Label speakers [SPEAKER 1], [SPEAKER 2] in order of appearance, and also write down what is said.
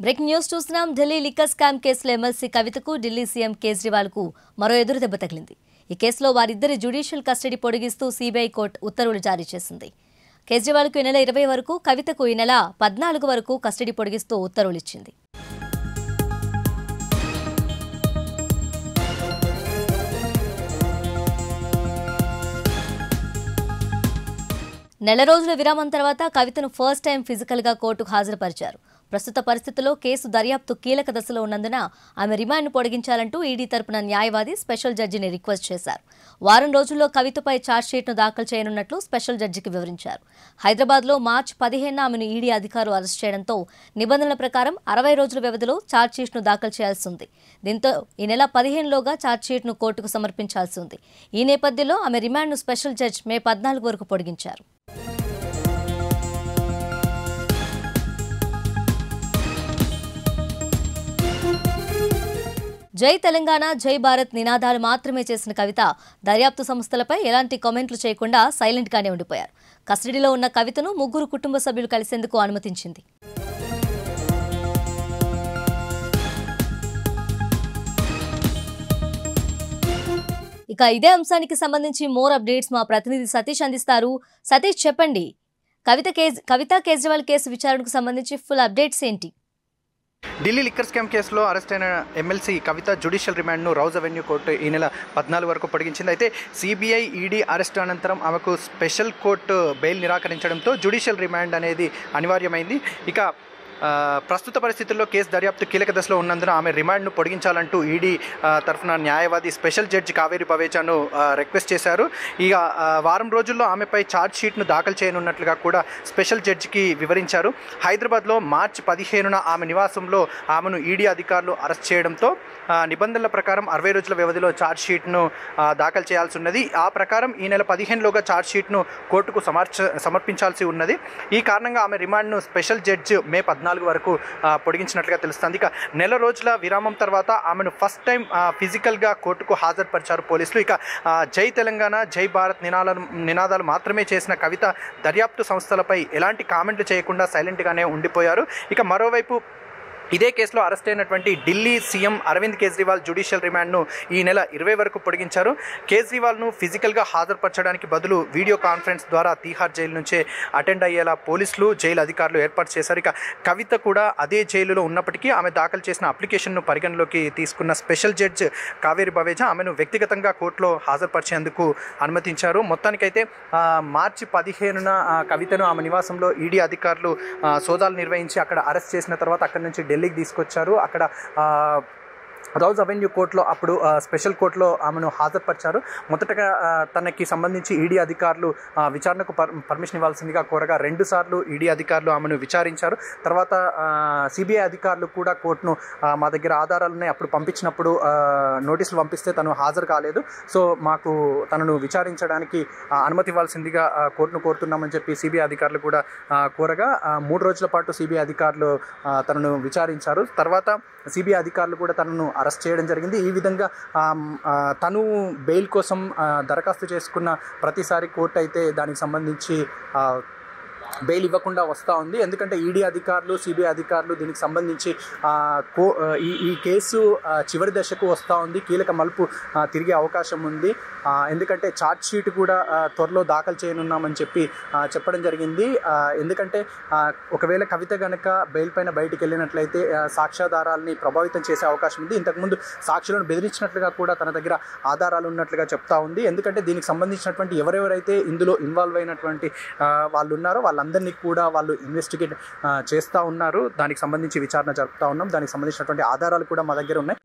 [SPEAKER 1] Breaking news చూస్తున్నాం. Delhi liquor scam కేసులో MLC కవితకు ఢిల్లీ సీఎం కేజ్రీవాల్కు మరో ఎదురు దెబ్బ తగిలింది. ఈ కేసులో వారిద్దరి జ్యుడిషియల్ కస్టడీ పొడిగిస్తూ సీబీఐ కోర్టు ఉత్తర్వులు జారీ చేసింది. కేజ్రీవాల్కు ఈ నెల 20 వరకు, కవితకు ఈ నెల 14 వరకు కస్టడీ పొడిగిస్తూ ఉత్తర్వులు ఇచ్చింది. నెల రోజుల విరామం తర్వాత కవితను ఫస్ట్ టైం ఫిజికల్గా కోర్టుకు హాజరుపరిచారు. ప్రస్తుత పరిస్థితుల్లో కేసు దర్యాప్తు కీలక దశలో ఉన్నందున ఆమె రిమాండ్ను పొడిగించాలంటూ ఈడీ తరపున న్యాయవాది స్పెషల్ జడ్జిని రిక్వెస్ట్ చేశారు. వారం రోజుల్లో కవితపై ఛార్జ్షీట్ను దాఖలు చేయనున్నట్లు స్పెషల్ జడ్జికి వివరించారు. హైదరాబాద్లో మార్చి 15న ఆమెను ఈడీ అధికారులు అరెస్ట్ చేయడంతో నిబంధనల ప్రకారం 60 రోజుల వ్యవధిలో ఛార్జ్షీట్ను దాఖలు చేయాల్సి ఉంది. దీంతో ఈ నెల 15లోగా ఛార్జ్షీట్ను కోర్టుకు సమర్పించాల్సి ఉంది. ఈ నేపథ్యంలో ఆమె రిమాండ్ను స్పెషల్ జడ్జి మే 14 వరకు పొడిగించారు. జై తెలంగాణ, జై భారత్ నినాదాలు మాత్రమే చేసిన కవిత దర్యాప్తు సంస్థలపై ఎలాంటి కామెంట్లు చేయకుండా సైలెంట్గానే ఉండిపోయారు. కస్టడీలో ఉన్న కవితను 3 కుటుంబ సభ్యులు కలిసేందుకు అనుమతించింది. ఇక ఇదే అంశానికి సంబంధించి మోర్ అప్డేట్స్ మా ప్రతినిధి సతీష్ అందిస్తారు. సతీష్, చెప్పండి, కవిత కేజ్రీవాల్ కేసు విచారణకు సంబంధించి ఫుల్ అప్డేట్స్ ఏంటి?
[SPEAKER 2] ఢిల్లీ లిక్కర్ స్కామ్ కేసులో అరెస్ట్ అయిన ఎమ్మెల్సీ కవిత జ్యుడిషియల్ రిమాండ్ను రౌజ్ అవెన్యూ కోర్టు ఈ నెల 14 వరకు పొడిగించింది. అయితే సిబిఐ, ఈడీ అరెస్ట్ అనంతరం ఆమెకు స్పెషల్ కోర్టు బెయిల్ నిరాకరించడంతో జ్యుడిషియల్ రిమాండ్ అనేది అనివార్యమైంది. ఇక ప్రస్తుత పరిస్థితుల్లో కేసు దర్యాప్తు కీలక దశలో ఉన్నందున ఆమె రిమాండ్ను పొడిగించాలంటూ ఈడీ తరఫున న్యాయవాది స్పెషల్ జడ్జి కావేరి బవేచాను రిక్వెస్ట్ చేశారు. ఇక వారం రోజుల్లో ఆమెపై ఛార్జ్ షీట్ను దాఖలు చేయనున్నట్లుగా కూడా స్పెషల్ జడ్జికి వివరించారు. హైదరాబాద్లో మార్చి 15న ఆమె నివాసంలో ఆమెను ఈడీ అధికారులు అరెస్ట్ చేయడంతో నిబంధనల ప్రకారం 60 రోజుల వ్యవధిలో ఛార్జ్ షీట్ను దాఖలు చేయాల్సి ఉన్నది. ఆ ప్రకారం ఈ నెల 15లోగా ఛార్జ్ షీట్ను కోర్టుకు సమర్పించాల్సి ఉన్నది. ఈ కారణంగా ఆమె రిమాండ్ను స్పెషల్ జడ్జి మే 14 వరకు పొడిగించినట్లుగా తెలుస్తుంది. ఇక నెల రోజుల విరామం తర్వాత ఆమెను ఫస్ట్ టైం ఫిజికల్గా కోర్టుకు హాజరుపరిచారు పోలీసులు. ఇక జై తెలంగాణ, జై భారత్ నినాదాలు మాత్రమే చేసిన కవిత దర్యాప్తు సంస్థలపై ఎలాంటి కామెంట్లు చేయకుండా సైలెంట్గానే ఉండిపోయారు. ఇక మరోవైపు ఇదే కేసులో అరెస్ట్ అయినటువంటి ఢిల్లీ సీఎం అరవింద్ కేజ్రీవాల్ జ్యుడిషియల్ రిమాండ్ను ఈ నెల 20 వరకు పొడిగించారు. కేజ్రీవాల్ను ఫిజికల్గా హాజరుపరచడానికి బదులు వీడియో కాన్ఫరెన్స్ ద్వారా తీహార్ జైలు నుంచే అటెండ్ అయ్యేలా పోలీసులు, జైలు అధికారులు ఏర్పాటు చేశారు. ఇక కవిత కూడా అదే జైలులో ఉన్నప్పటికీ ఆమె దాఖలు చేసిన అప్లికేషన్ను పరిగణలోకి తీసుకున్న స్పెషల్ జడ్జ్ కావేరి బవేజా ఆమెను వ్యక్తిగతంగా కోర్టులో హాజరుపరిచేందుకు అనుమతించారు. మొత్తానికైతే మార్చి 15న కవితను ఆమె నివాసంలో ఈడీ అధికారులు సోదాలు నిర్వహించి అక్కడ అరెస్ట్ చేసిన తర్వాత అక్కడి నుంచి ఢిల్లీకి తీసుకొచ్చారు. అక్కడ రౌజ్ అవెన్యూ కోర్టులో అప్పుడు స్పెషల్ కోర్టులో ఆమెను హాజరుపరిచారు. మొదటగా తనకి సంబంధించి ఈడీ అధికారులు విచారణకు పర్మిషన్ ఇవ్వాల్సిందిగా కోరగా 2 సార్లు ఈడీ అధికారులు ఆమెను విచారించారు. తర్వాత సిబిఐ అధికారులు కూడా కోర్టును మా దగ్గర ఆధారాలు ఉన్నాయి, అప్పుడు పంపించినప్పుడు నోటీసులు పంపిస్తే తను హాజరు కాలేదు, సో మాకు తనను విచారించడానికి అనుమతి ఇవ్వాల్సిందిగా కోర్టును కోరుతున్నామని చెప్పి సిబిఐ అధికారులు కూడా కోరగా 3 రోజుల పాటు సిబిఐ అధికారులు తనను విచారించారు. తర్వాత సిబిఐ అధికారులు కూడా తనను అరెస్ట్ చేయడం జరిగింది. ఈ విధంగా తను బెయిల్ కోసం దరఖాస్తు చేసుకున్న ప్రతిసారి కోర్టు అయితే దానికి సంబంధించి బెయిల్ ఇవ్వకుండా వస్తూ ఉంది. ఎందుకంటే ఈడీ అధికారులు, సిబిఐ అధికారులు దీనికి సంబంధించి ఈ కేసు చివరి దశకు వస్తూ ఉంది. కీలక మలుపు తిరిగే అవకాశం ఉంది. ఎందుకంటే ఛార్జ్ షీట్ కూడా త్వరలో దాఖలు చేయనున్నామని చెప్పడం జరిగింది. ఎందుకంటే ఒకవేళ కవిత కనుక బెయిల్ పైన బయటికి వెళ్ళినట్లయితే సాక్ష్యాధారాలని ప్రభావితం చేసే అవకాశం ఉంది. ఇంతకుముందు సాక్షులను బెదిరించినట్లుగా కూడా తన దగ్గర ఆధారాలు ఉన్నట్లుగా చెప్తా ఉంది. ఎందుకంటే దీనికి సంబంధించినటువంటి ఎవరెవరైతే ఇందులో ఇన్వాల్వ్ అయినటువంటి వాళ్ళు ఉన్నారో వాళ్ళందరినీ కూడా వాళ్ళు ఇన్వెస్టిగేట్ చేస్తూ ఉన్నారు. దానికి సంబంధించి విచారణ జరుపుతూ ఉన్నాం. దానికి సంబంధించినటువంటి ఆధారాలు కూడా మా దగ్గర ఉన్నాయి.